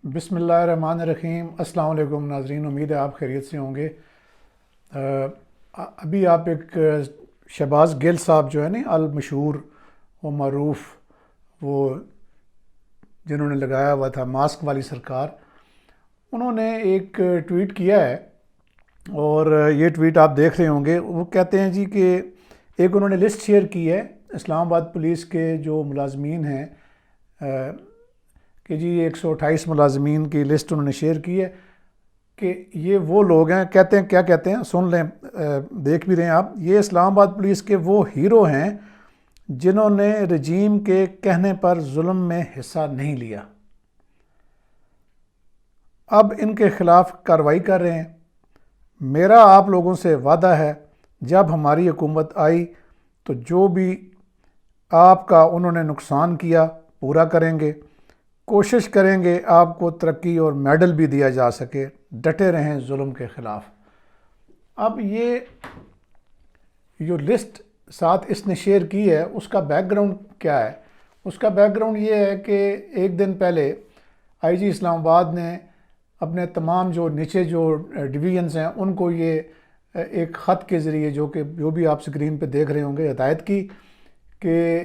بسم اللہ الرحمن الرحیم۔ السلام علیکم ناظرین، امید ہے آپ خیریت سے ہوں گے۔ ابھی آپ ایک شہباز گل صاحب جو ہے نا، المشہور و معروف، وہ جنہوں نے لگایا ہوا تھا ماسک والی سرکار، انہوں نے ایک ٹویٹ کیا ہے اور یہ ٹویٹ آپ دیکھ رہے ہوں گے۔ وہ کہتے ہیں جی کہ ایک انہوں نے لسٹ شیئر کی ہے اسلام آباد پولیس کے جو ملازمین ہیں، کہ جی 128 ملازمین کی لسٹ انہوں نے شیئر کی ہے کہ یہ وہ لوگ ہیں، کہتے ہیں کیا کہتے ہیں سن لیں، دیکھ بھی رہے ہیں آپ۔ یہ اسلام آباد پولیس کے وہ ہیرو ہیں جنہوں نے رجیم کے کہنے پر ظلم میں حصہ نہیں لیا، اب ان کے خلاف کارروائی کر رہے ہیں۔ میرا آپ لوگوں سے وعدہ ہے، جب ہماری حکومت آئی تو جو بھی آپ کا انہوں نے نقصان کیا پورا کریں گے، کوشش کریں گے آپ کو ترقی اور میڈل بھی دیا جا سکے، ڈٹے رہیں ظلم کے خلاف۔ اب یہ جو لسٹ ساتھ اس نے شیئر کی ہے، اس کا بیک گراؤنڈ کیا ہے؟ اس کا بیک گراؤنڈ یہ ہے کہ ایک دن پہلے آئی جی اسلام آباد نے اپنے تمام جو نیچے جو ڈویژنز ہیں ان کو یہ ایک خط کے ذریعے، جو بھی آپ سکرین پہ دیکھ رہے ہوں گے، ہدایت کی کہ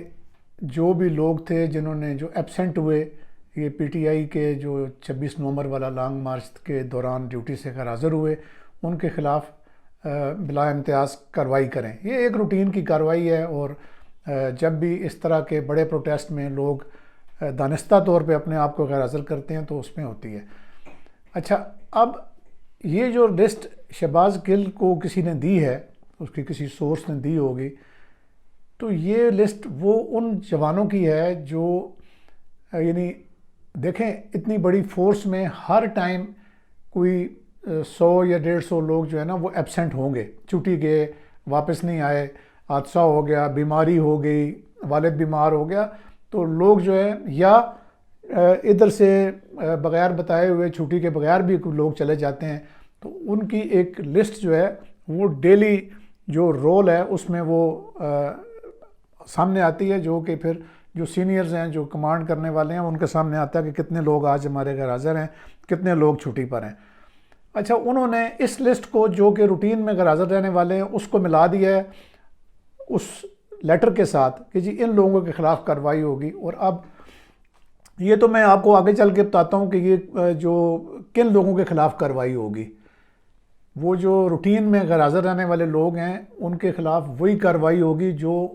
جو بھی لوگ تھے جنہوں نے جو ایبسنٹ ہوئے، یہ پی ٹی آئی کے جو 26 نومبر والا لانگ مارچ کے دوران ڈیوٹی سے غیر حاضر ہوئے، ان کے خلاف بلا امتیاز کارروائی کریں۔ یہ ایک روٹین کی کارروائی ہے، اور جب بھی اس طرح کے بڑے پروٹیسٹ میں لوگ دانستہ طور پہ اپنے آپ کو غیر حاضر کرتے ہیں تو اس میں ہوتی ہے۔ اچھا، اب یہ جو لسٹ شہباز گل کو کسی نے دی ہے، اس کی کسی سورس نے دی ہوگی، تو یہ لسٹ وہ ان جوانوں کی ہے جو یعنی دیکھیں اتنی بڑی فورس میں ہر ٹائم کوئی 100 یا 150 لوگ جو ہے نا وہ ایبسنٹ ہوں گے، چھٹی گئے، واپس نہیں آئے، حادثہ ہو گیا، بیماری ہو گئی، والد بیمار ہو گیا، تو لوگ جو ہے یا ادھر سے بغیر بتائے ہوئے چھٹی کے بغیر بھی لوگ چلے جاتے ہیں، تو ان کی ایک لسٹ جو ہے وہ ڈیلی جو رول ہے اس میں وہ سامنے آتی ہے، جو کہ پھر جو سینئرز ہیں، جو کمانڈ کرنے والے ہیں، ان کے سامنے آتا ہے کہ کتنے لوگ آج ہمارے غیر حاضر ہیں، کتنے لوگ چھٹی پر ہیں۔ اچھا، انہوں نے اس لسٹ کو جو کہ روٹین میں غیر حاضر رہنے والے ہیں اس کو ملا دیا ہے اس لیٹر کے ساتھ کہ جی ان لوگوں کے خلاف کارروائی ہوگی۔ اور اب یہ تو میں آپ کو آگے چل کے بتاتا ہوں کہ یہ جو کن لوگوں کے خلاف کارروائی ہوگی۔ وہ جو روٹین میں غیر حاضر رہنے والے لوگ ہیں ان کے خلاف وہی کارروائی ہوگی، جو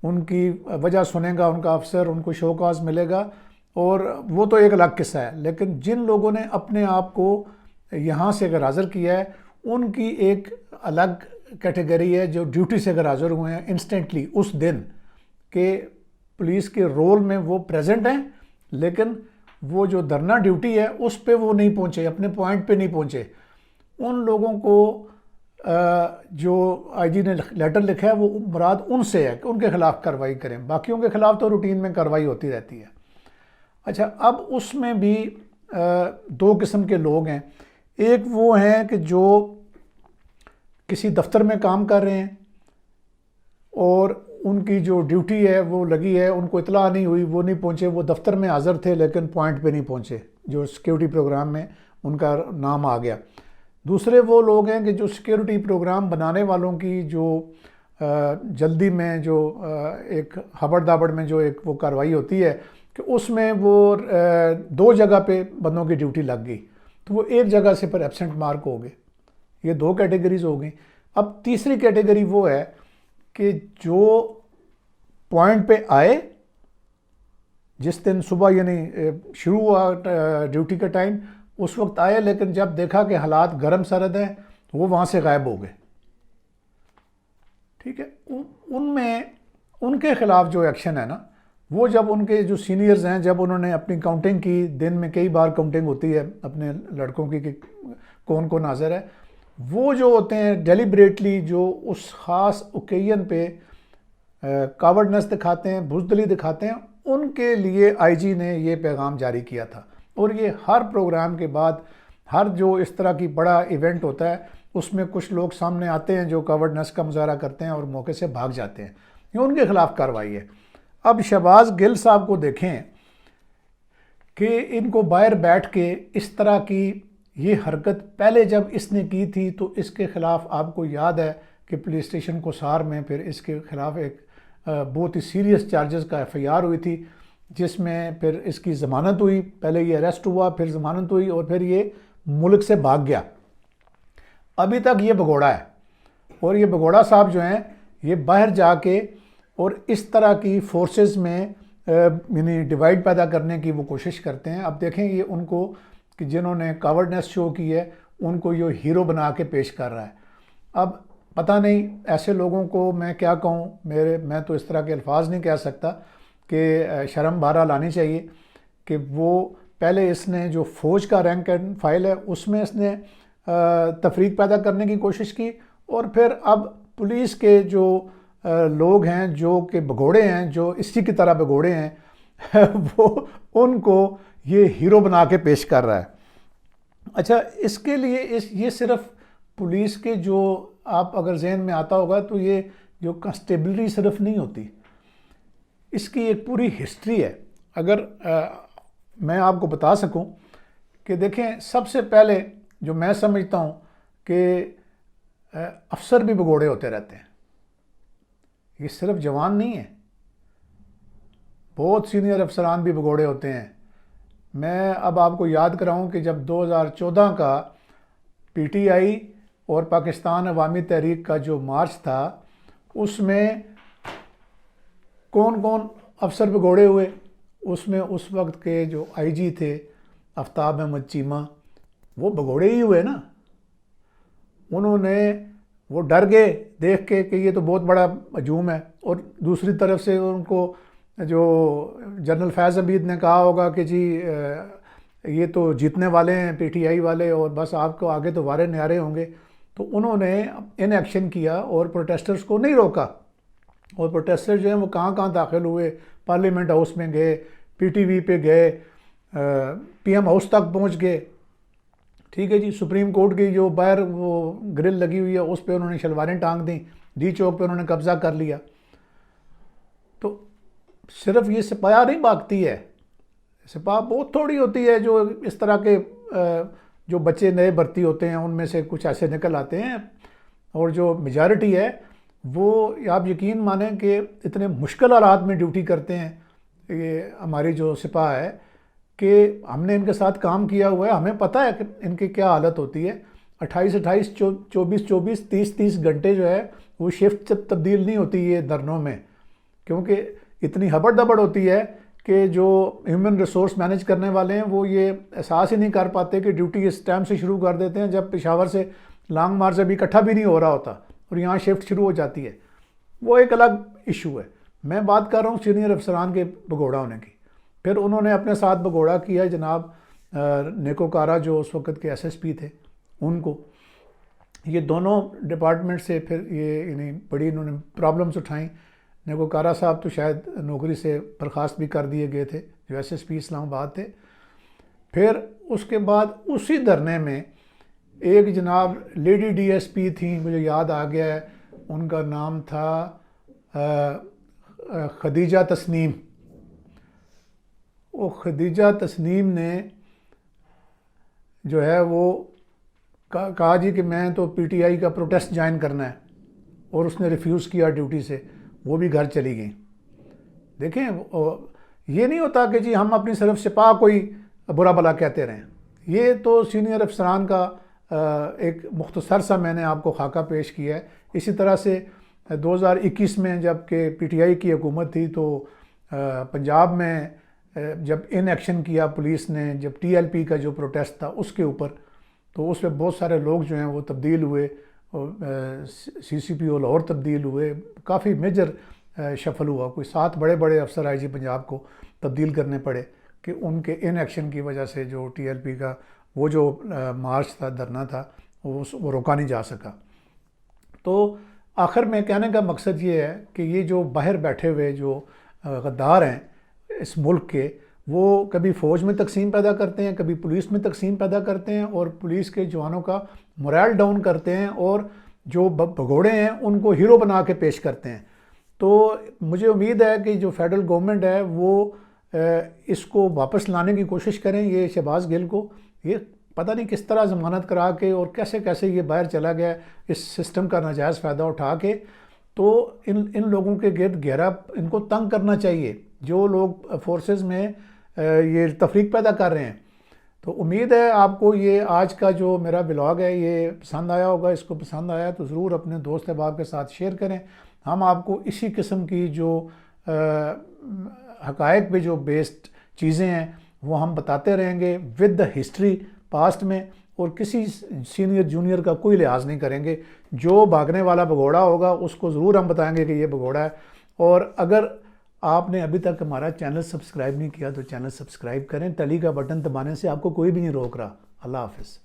ان کی وجہ سنے گا ان کا افسر، ان کو شو کاز ملے گا، اور وہ تو ایک الگ قصہ ہے۔ لیکن جن لوگوں نے اپنے آپ کو یہاں سے غیر حاضر کیا ہے، ان کی ایک الگ کیٹیگری ہے جو ڈیوٹی سے غیر حاضر ہوئے ہیں انسٹنٹلی اس دن، کہ پولیس کے رول میں وہ پریزنٹ ہیں، لیکن وہ جو دھرنا ڈیوٹی ہے اس پہ وہ نہیں پہنچے، اپنے پوائنٹ پہ نہیں پہنچے۔ ان لوگوں کو جو آئی جی نے لیٹر لکھا ہے وہ مراد ان سے ہے کہ ان کے خلاف کارروائی کریں، باقیوں کے خلاف تو روٹین میں کارروائی ہوتی رہتی ہے۔ اچھا، اب اس میں بھی دو قسم کے لوگ ہیں۔ ایک وہ ہیں کہ جو کسی دفتر میں کام کر رہے ہیں اور ان کی جو ڈیوٹی ہے وہ لگی ہے، ان کو اطلاع نہیں ہوئی، وہ نہیں پہنچے، وہ دفتر میں حاضر تھے لیکن پوائنٹ پہ نہیں پہنچے، جو سیکیورٹی پروگرام میں ان کا نام آ گیا۔ دوسرے وہ لوگ ہیں کہ جو سیکیورٹی پروگرام بنانے والوں کی جو جلدی میں جو ایک ہبڑ دابڑ میں جو ایک وہ کارروائی ہوتی ہے کہ اس میں وہ 2 جگہ پہ بندوں کی ڈیوٹی لگ گئی، تو وہ ایک جگہ سے پر ایبسنٹ مارک ہو گئے۔ یہ 2 کیٹیگریز ہو گئیں۔ اب تیسری کیٹیگری وہ ہے کہ جو پوائنٹ پہ آئے جس دن صبح یعنی شروع ہوا ڈیوٹی کا ٹائم، اس وقت آئے، لیکن جب دیکھا کہ حالات گرم سرد ہیں وہ وہاں سے غائب ہو گئے۔ ٹھیک ہے، ان میں ان کے خلاف جو ایکشن ہے نا، وہ جب ان کے جو سینئرز ہیں، جب انہوں نے اپنی کاؤنٹنگ کی، دن میں کئی بار کاؤنٹنگ ہوتی ہے اپنے لڑکوں کی کہ کون کون حاضر ہے، وہ جو ہوتے ہیں ڈیلیبریٹلی جو اس خاص اوکیزن پہ کاورڈنس دکھاتے ہیں، بزدلی دکھاتے ہیں، ان کے لیے آئی جی نے یہ پیغام جاری کیا تھا۔ اور یہ ہر پروگرام کے بعد، ہر جو اس طرح کی بڑا ایونٹ ہوتا ہے اس میں کچھ لوگ سامنے آتے ہیں جو کاورڈنس کا مظاہرہ کرتے ہیں اور موقع سے بھاگ جاتے ہیں، یہ ان کے خلاف کارروائی ہے۔ اب شہباز گل صاحب کو دیکھیں کہ ان کو باہر بیٹھ کے اس طرح کی یہ حرکت پہلے جب اس نے کی تھی تو اس کے خلاف آپ کو یاد ہے کہ پولیس اسٹیشن کوسار میں پھر اس کے خلاف ایک بہت ہی سیریس چارجز کا ایف آئی آر ہوئی تھی، جس میں پھر اس کی ضمانت ہوئی، پہلے یہ اریسٹ ہوا، پھر ضمانت ہوئی، اور پھر یہ ملک سے بھاگ گیا۔ ابھی تک یہ بھگوڑا ہے، اور یہ بھگوڑا صاحب جو ہیں یہ باہر جا کے اور اس طرح کی فورسز میں یعنی ڈیوائیڈ پیدا کرنے کی وہ کوشش کرتے ہیں۔ اب دیکھیں یہ ان کو کہ جنہوں نے کاورڈنیس شو کی ہے ان کو یہ ہیرو بنا کے پیش کر رہا ہے۔ اب پتہ نہیں ایسے لوگوں کو میں کیا کہوں، میں تو اس طرح کے الفاظ نہیں کہہ سکتا کہ شرم بہرحال آنی چاہیے کہ وہ پہلے اس نے جو فوج کا رینک اینڈ فائل ہے اس میں اس نے تفریق پیدا کرنے کی کوشش کی، اور پھر اب پولیس کے جو لوگ ہیں جو کہ بھگوڑے ہیں، جو اسی کی طرح بھگوڑے ہیں وہ ان کو یہ ہیرو بنا کے پیش کر رہا ہے۔ اچھا، اس کے لیے یہ صرف پولیس کے جو آپ اگر ذہن میں آتا ہوگا تو یہ جو کانسٹیبلری صرف نہیں ہوتی، اس کی ایک پوری ہسٹری ہے۔ اگر میں آپ کو بتا سکوں کہ دیکھیں سب سے پہلے جو میں سمجھتا ہوں کہ افسر بھی بھگوڑے ہوتے رہتے ہیں، یہ صرف جوان نہیں ہے، بہت سینئر افسران بھی بھگوڑے ہوتے ہیں۔ میں اب آپ کو یاد کراؤں کہ جب 2014 کا پی ٹی آئی اور پاکستان عوامی تحریک کا جو مارچ تھا اس میں کون کون افسر بھگوڑے ہوئے، اس میں اس وقت کے جو آئی جی تھے آفتاب احمد چیمہ، وہ بھگوڑے ہی ہوئے نا۔ انہوں نے وہ ڈر گئے دیکھ کے کہ یہ تو بہت بڑا ہجوم ہے، اور دوسری طرف سے ان کو جو جنرل فیض عبید نے کہا ہوگا کہ جی یہ تو جیتنے والے ہیں پی ٹی آئی والے، اور بس آپ کو آگے تو وارے نیارے ہوں گے، تو انہوں نے ان ایکشن کیا اور پروٹیسٹرز کو نہیں روکا، اور پروٹیسٹر جو ہیں وہ کہاں کہاں داخل ہوئے، پارلیمنٹ ہاؤس میں گئے، پی ٹی وی پہ گئے، پی ایم ہاؤس تک پہنچ گئے، ٹھیک ہے جی، سپریم کورٹ کی جو باہر وہ گرل لگی ہوئی ہے اس پہ انہوں نے شلواریں ٹانگ دیں، ڈی چوک پہ انہوں نے قبضہ کر لیا۔ تو صرف یہ سپاہیہ نہیں بھاگتی ہے، سپاہ بہت تھوڑی ہوتی ہے جو اس طرح کے جو بچے نئے بھرتی ہوتے ہیں ان میں سے کچھ ایسے نکل آتے ہیں، اور جو میجارٹی ہے وہ آپ یقین مانیں کہ اتنے مشکل حالات میں ڈیوٹی کرتے ہیں۔ یہ ہماری جو سپاہ ہے کہ ہم نے ان کے ساتھ کام کیا ہوا ہے، ہمیں پتہ ہے کہ ان کی کیا حالت ہوتی ہے۔ 28 24 30 گھنٹے جو ہے وہ شفٹ تبدیل نہیں ہوتی یہ دھرنوں میں، کیونکہ اتنی ہبڑ دبڑ ہوتی ہے کہ جو ہیومن ریسورس مینیج کرنے والے ہیں وہ یہ احساس ہی نہیں کر پاتے کہ ڈیوٹی اس ٹائم سے شروع کر دیتے ہیں جب پشاور سے لانگ مارچ ابھی اکٹھا بھی نہیں ہو رہا ہوتا اور یہاں شفٹ شروع ہو جاتی ہے۔ وہ ایک الگ ایشو ہے، میں بات کر رہا ہوں سینئر افسران کے بھگوڑا ہونے کی۔ پھر انہوں نے اپنے ساتھ بھگوڑا کیا جناب نیکوکارا جو اس وقت کے ایس ایس پی تھے، ان کو یہ دونوں ڈپارٹمنٹ سے پھر یہ یعنی بڑی انہوں نے پرابلمس اٹھائیں۔ نیکوکارا صاحب تو شاید نوکری سے برخاست بھی کر دیے گئے تھے جو ایس ایس پی اسلام آباد تھے۔ پھر اس کے بعد اسی دھرنے میں ایک جناب لیڈی ڈی ایس پی تھیں، مجھے یاد آ گیا ہے، ان کا نام تھا خدیجہ تسنیم۔ وہ خدیجہ تسنیم نے جو ہے وہ کہا جی کہ میں تو پی ٹی آئی کا پروٹیسٹ جوائن کرنا ہے، اور اس نے ریفیوز کیا ڈیوٹی سے، وہ بھی گھر چلی گئیں۔ دیکھیں یہ نہیں ہوتا کہ جی ہم اپنی صرف سپاہ کوئی برا بھلا کہتے رہیں، یہ تو سینئر افسران کا ایک مختصر سا میں نے آپ کو خاکہ پیش کیا ہے۔ اسی طرح سے 2021 میں جب کہ پی ٹی آئی کی حکومت تھی تو پنجاب میں جب ان ایکشن کیا پولیس نے، جب ٹی ایل پی کا جو پروٹیسٹ تھا اس کے اوپر، تو اس میں بہت سارے لوگ جو ہیں وہ تبدیل ہوئے، سی سی پی او لاہور تبدیل ہوئے، کافی میجر شفل ہوا، کوئی 7 بڑے بڑے افسر آئی جی پنجاب کو تبدیل کرنے پڑے کہ ان کے ان ایکشن کی وجہ سے جو ٹی ایل پی کا وہ جو مارچ تھا، دھرنا تھا، وہ روکا نہیں جا سکا۔ تو آخر میں کہنے کا مقصد یہ ہے کہ یہ جو باہر بیٹھے ہوئے جو غدار ہیں اس ملک کے، وہ کبھی فوج میں تقسیم پیدا کرتے ہیں، کبھی پولیس میں تقسیم پیدا کرتے ہیں، اور پولیس کے جوانوں کا مورائل ڈاؤن کرتے ہیں، اور جو بھگوڑے ہیں ان کو ہیرو بنا کے پیش کرتے ہیں۔ تو مجھے امید ہے کہ جو فیڈرل گورنمنٹ ہے وہ اس کو واپس لانے کی کوشش کریں، یہ شہباز گل کو یہ پتہ نہیں کس طرح ضمانت کرا کے اور کیسے کیسے یہ باہر چلا گیا اس سسٹم کا ناجائز فائدہ اٹھا کے، تو ان لوگوں کے گرد گھیرا ان کو تنگ کرنا چاہیے جو لوگ فورسز میں یہ تفریق پیدا کر رہے ہیں۔ تو امید ہے آپ کو یہ آج کا جو میرا بلاگ ہے یہ پسند آیا ہوگا۔ اس کو پسند آیا تو ضرور اپنے دوست احباب کے ساتھ شیئر کریں۔ ہم آپ کو اسی قسم کی جو حقائق پہ جو بیسڈ چیزیں ہیں وہ ہم بتاتے رہیں گے ود دا ہسٹری پاسٹ میں، اور کسی سینئر جونیئر کا کوئی لحاظ نہیں کریں گے۔ جو بھاگنے والا بھگوڑا ہوگا اس کو ضرور ہم بتائیں گے کہ یہ بھگوڑا ہے۔ اور اگر آپ نے ابھی تک ہمارا چینل سبسکرائب نہیں کیا تو چینل سبسکرائب کریں، ٹیلی کا بٹن دبانے سے آپ کو کوئی بھی نہیں روک رہا۔ اللہ حافظ۔